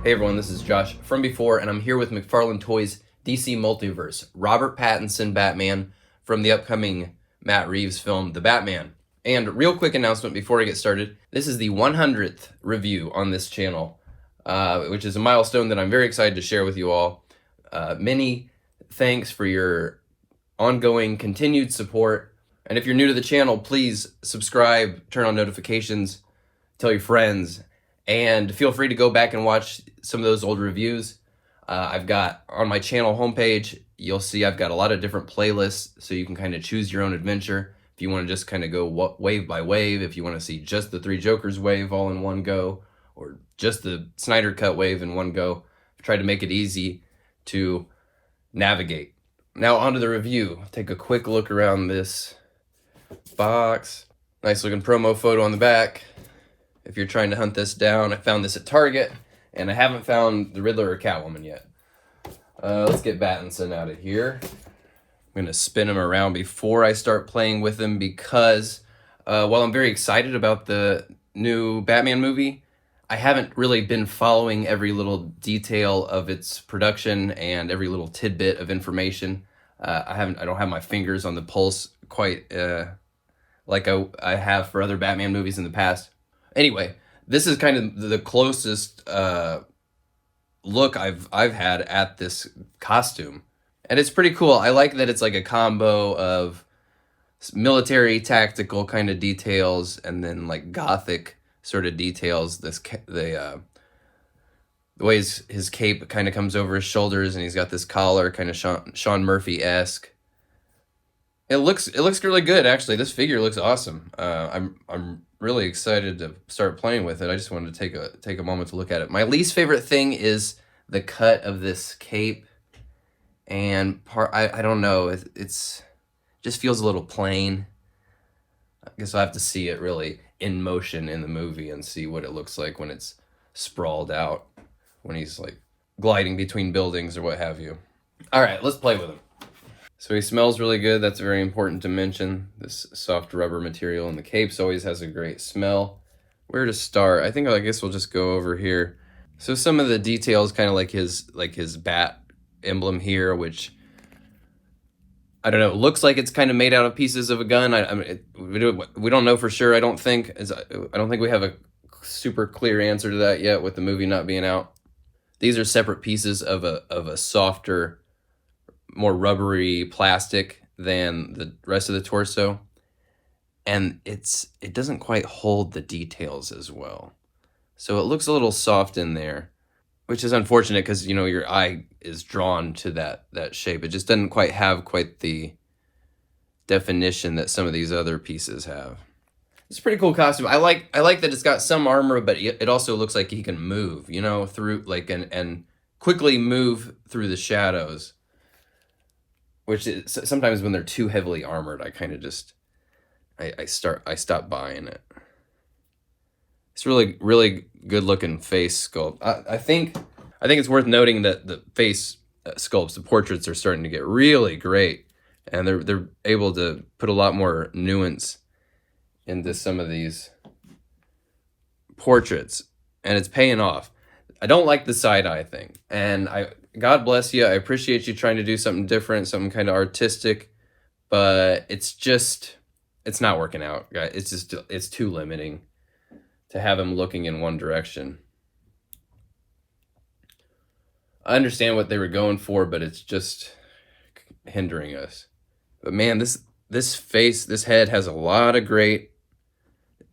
Hey everyone, this is Josh from before, and I'm here with McFarlane Toys DC Multiverse, Robert Pattinson Batman from the upcoming Matt Reeves film, The Batman. And real quick announcement before I get started, this is the 100th review on this channel, which is a milestone that I'm very excited to share with you all. Many thanks for your ongoing continued support, and if you're new to the channel, please subscribe, turn on notifications, tell your friends, and feel free to go back and watch some of those old reviews. I've got on my channel homepage, you'll see I've got a lot of different playlists, so you can kind of choose your own adventure. If you want to just kind of go wave by wave, if you want to see just the Three Jokers wave all in one go, or just the Snyder Cut wave in one go, I've tried to make it easy to navigate. Now onto the review. Take a quick look around this box. Nice looking promo photo on the back. If you're trying to hunt this down, I found this at Target, and I haven't found the Riddler or Catwoman yet. Let's get Pattinson out of here. I'm going to spin him around before I start playing with him because while I'm very excited about the new Batman movie, I haven't really been following every little detail of its production and every little tidbit of information. I don't have my fingers on the pulse quite like I have for other Batman movies in the past. Anyway, this is kind of the closest look I've had at this costume, and it's pretty cool. I like that it's like a combo of military tactical kind of details and then like gothic sort of details. The way his cape kind of comes over his shoulders, and he's got this collar, kind of Sean Murphy-esque. It looks really good, actually. This figure looks awesome. I'm really excited to start playing with it. I just wanted to take a moment to look at it. My least favorite thing is the cut of this cape, and I don't know. It's just feels a little plain. I guess I'll have to see it really in motion in the movie and see what it looks like when it's sprawled out, when he's like gliding between buildings or what have you. All right, let's play with him. So he smells really good. That's very important to mention. This soft rubber material, and the capes always has a great smell. Where to start? I guess we'll just go over here. So some of the details, kind of like his bat emblem here, which I don't know, looks like it's kind of made out of pieces of a gun. We don't know for sure. I don't think we have a super clear answer to that yet, with the movie not being out. These are separate pieces of a softer, more rubbery plastic than the rest of the torso, and it doesn't quite hold the details as well, so it looks a little soft in there, which is unfortunate because your eye is drawn to that shape. It just doesn't quite have the definition that some of these other pieces have. It's a pretty cool costume. I like that it's got some armor, but it also looks like he can move through and quickly move through the shadows, which is sometimes when they're too heavily armored, I kind of just I stop buying it. It's really good looking face sculpt. I think it's worth noting that the face sculpts, the portraits, are starting to get really great, and they're able to put a lot more nuance into some of these portraits, and it's paying off. I don't like the side-eye thing, and God bless you. I appreciate you trying to do something different, something kind of artistic, but it's not working out, guys. It's too limiting to have him looking in one direction. I understand what they were going for, but it's just hindering us. But man, this head has a lot of great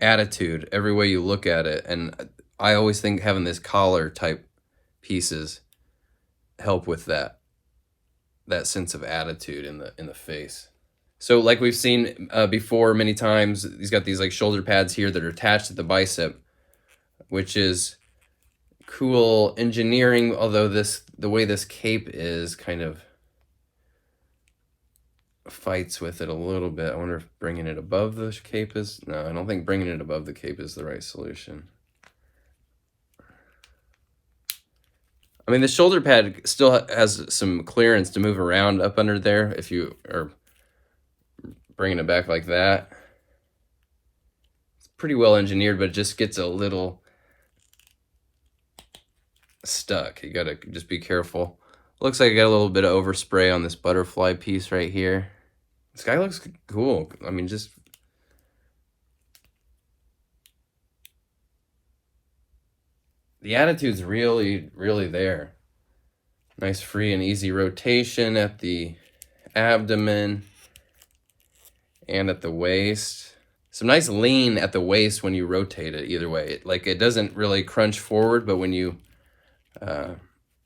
attitude every way you look at it, and I always think having this collar type pieces help with that sense of attitude in the face. So like we've seen before many times, he's got these like shoulder pads here that are attached to the bicep, which is cool engineering, although the way this cape is kind of fights with it a little bit. I wonder if bringing it above the cape is... No, I don't think bringing it above the cape is the right solution. I mean, the shoulder pad still has some clearance to move around up under there if you are bringing it back like that. It's pretty well engineered, but it just gets a little stuck. You gotta just be careful. Looks like I got a little bit of overspray on this butterfly piece right here. This guy looks cool. I mean, just the attitude's really, really there. Nice free and easy rotation at the abdomen and at the waist. Some nice lean at the waist when you rotate it either way. Like, it doesn't really crunch forward, but when you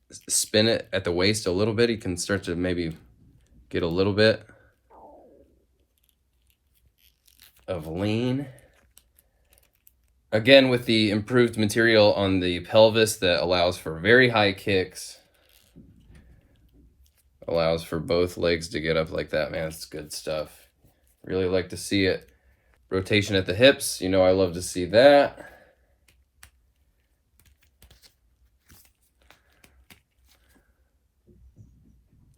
spin it at the waist a little bit, you can start to maybe get a little bit of lean. Again, with the improved material on the pelvis that allows for very high kicks. Allows for both legs to get up like that, man. It's good stuff. Really like to see it. Rotation at the hips, you know I love to see that.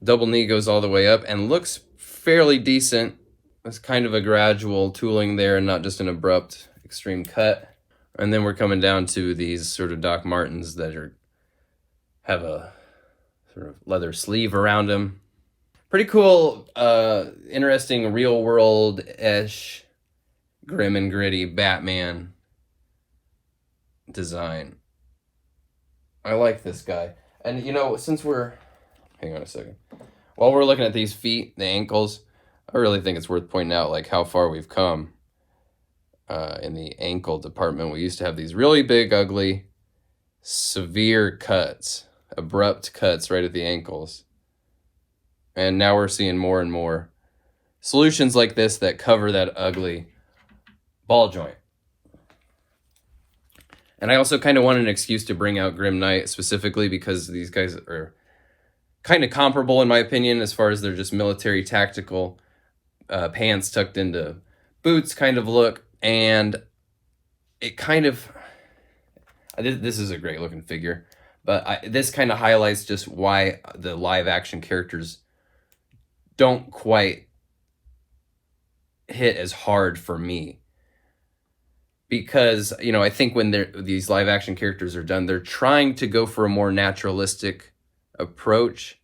Double knee goes all the way up and looks fairly decent. It's kind of a gradual tooling there and not just an abrupt extreme cut. And then we're coming down to these sort of Doc Martens that have a sort of leather sleeve around them. Pretty cool, interesting real world-ish, grim and gritty Batman design. I like this guy. And you know, since hang on a second. While we're looking at these feet, the ankles, I really think it's worth pointing out like how far we've come in the ankle department. We used to have these really big, ugly, severe cuts, abrupt cuts right at the ankles. And now we're seeing more and more solutions like this that cover that ugly ball joint. And I also kind of wanted an excuse to bring out Grim Knight specifically because these guys are kind of comparable in my opinion as far as they're just military tactical pants tucked into boots kind of look. And it kind of, this is a great looking figure, but this kind of highlights just why the live action characters don't quite hit as hard for me. Because, you know, I think when these live action characters are done, they're trying to go for a more naturalistic approach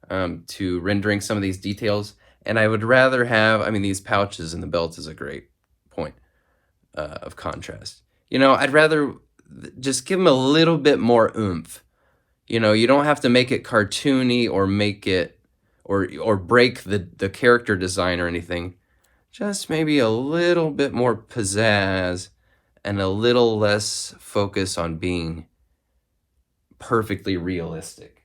to rendering some of these details. And I would rather have, I mean, these pouches and the belt is a great point of contrast. You know, I'd rather just give them a little bit more oomph. You know, you don't have to make it cartoony or make it, or break the character design or anything. Just maybe a little bit more pizzazz and a little less focus on being perfectly realistic.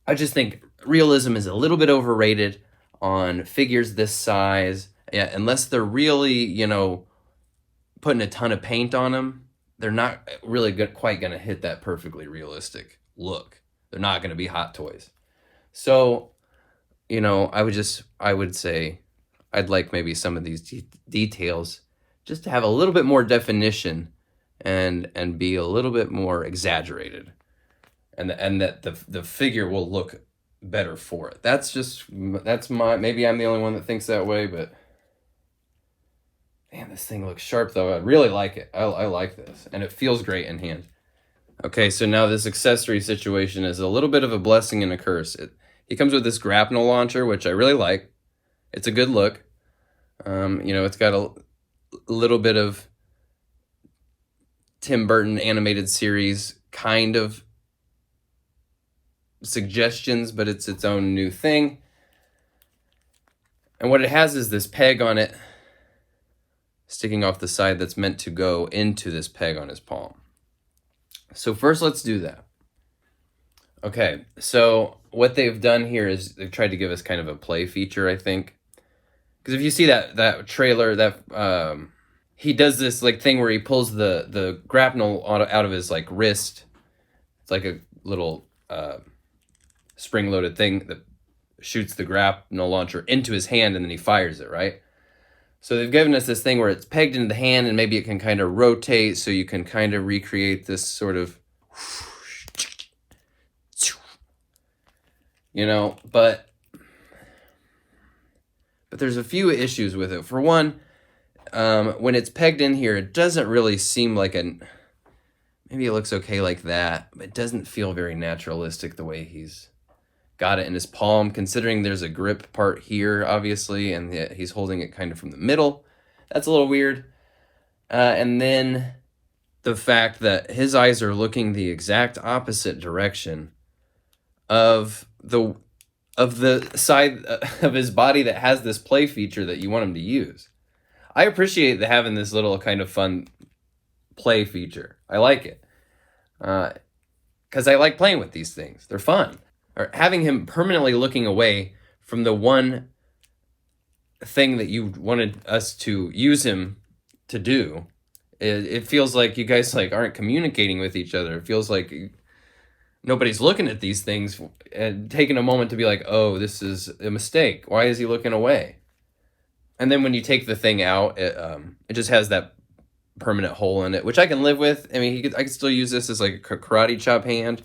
I just think realism is a little bit overrated on figures this size. Yeah, unless they're really, you know, putting a ton of paint on them, they're not really quite going to hit that perfectly realistic look. They're not going to be Hot Toys. So, you know, I would say I'd like maybe some of these details just to have a little bit more definition and be a little bit more exaggerated, and that the figure will look better for it. That's maybe I'm the only one that thinks that way, but man, this thing looks sharp though. I really like it. I like this, and it feels great in hand. Okay, so now this accessory situation is a little bit of a blessing and a curse. He comes with this grapnel launcher, which I really like. It's a good look. You know, it's got a little bit of Tim Burton animated series kind of suggestions, but it's its own new thing. And what it has is this peg on it sticking off the side that's meant to go into this peg on his palm. So first, let's do that. Okay, so what they've done here is they've tried to give us kind of a play feature, I think. Because if you see that trailer, that he does this like thing where he pulls the grapnel out of his like wrist. It's like a little spring-loaded thing that shoots the grapnel launcher into his hand, and then he fires it, right? So they've given us this thing where it's pegged into the hand, and maybe it can kind of rotate, so you can kind of recreate this sort of, you know, but there's a few issues with it. For one, when it's pegged in here, it doesn't really seem like Maybe it looks okay like that, but it doesn't feel very naturalistic the way he's got it in his palm, considering there's a grip part here, obviously, and he's holding it kind of from the middle. That's a little weird. And then the fact that his eyes are looking the exact opposite direction of the side of his body that has this play feature that you want him to use. I appreciate having this little kind of fun play feature. I like it. Because I like playing with these things. They're fun. Or having him permanently looking away from the one thing that you wanted us to use him to do. It feels like you guys like aren't communicating with each other. It feels like nobody's looking at these things and taking a moment to be like, oh, this is a mistake. Why is he looking away? And then when you take the thing out, it just has that permanent hole in it, which I can live with. I mean, I could still use this as like a karate chop hand,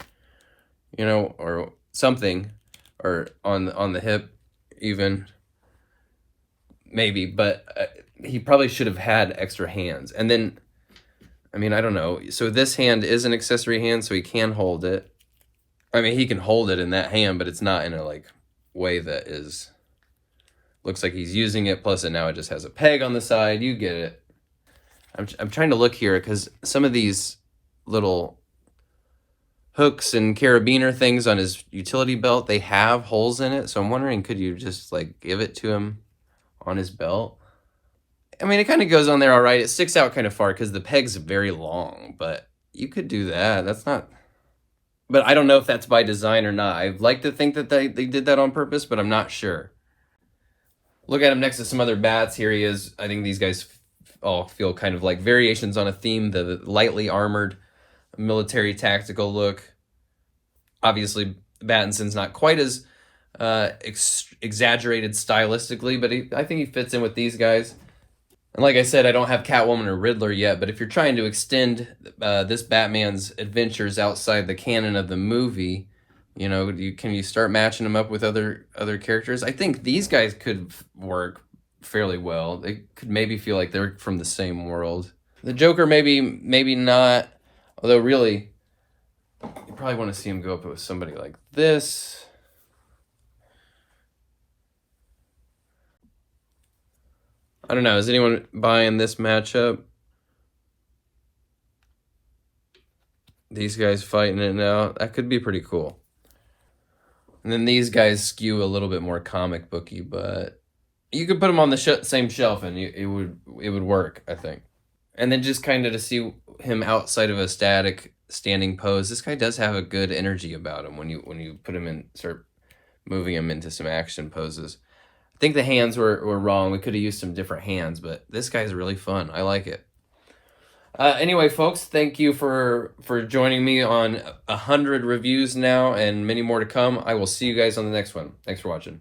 you know, or something, or on the hip even, maybe. But he probably should have had extra hands. And then, I mean, I don't know. So this hand is an accessory hand, so he can hold it. I mean, he can hold it in that hand, but it's not in a like way that is looks like he's using it. Plus, now it just has a peg on the side. You get it. I'm trying to look here because some of these little hooks and carabiner things on his utility belt, they have holes in it. So I'm wondering, could you just like give it to him on his belt? I mean, it kind of goes on there all right. It sticks out kind of far because the peg's very long, but you could do that. That's not... But I don't know if that's by design or not. I'd like to think that they did that on purpose, but I'm not sure. Look at him next to some other bats. Here he is. I think these guys all feel kind of like variations on a theme, the lightly armored military tactical look. Obviously, Pattinson's not quite as exaggerated stylistically, but I think he fits in with these guys. And like I said, I don't have Catwoman or Riddler yet, but if you're trying to extend this Batman's adventures outside the canon of the movie, you know, can you start matching them up with other characters? I think these guys could work fairly well. They could maybe feel like they're from the same world. The Joker, maybe not. Although really, you probably want to see him go up with somebody like this. I don't know. Is anyone buying this matchup? These guys fighting it now. That could be pretty cool. And then these guys skew a little bit more comic booky, but you could put them on the same shelf and it would work, I think. And then just kind of to see him outside of a static standing pose. This guy does have a good energy about him when you put him in, start moving him into some action poses. I think the hands were wrong. We could have used some different hands, but this guy's really fun. I like it. Anyway, folks, thank you for joining me on 100 reviews now and many more to come. I will see you guys on the next one. Thanks for watching.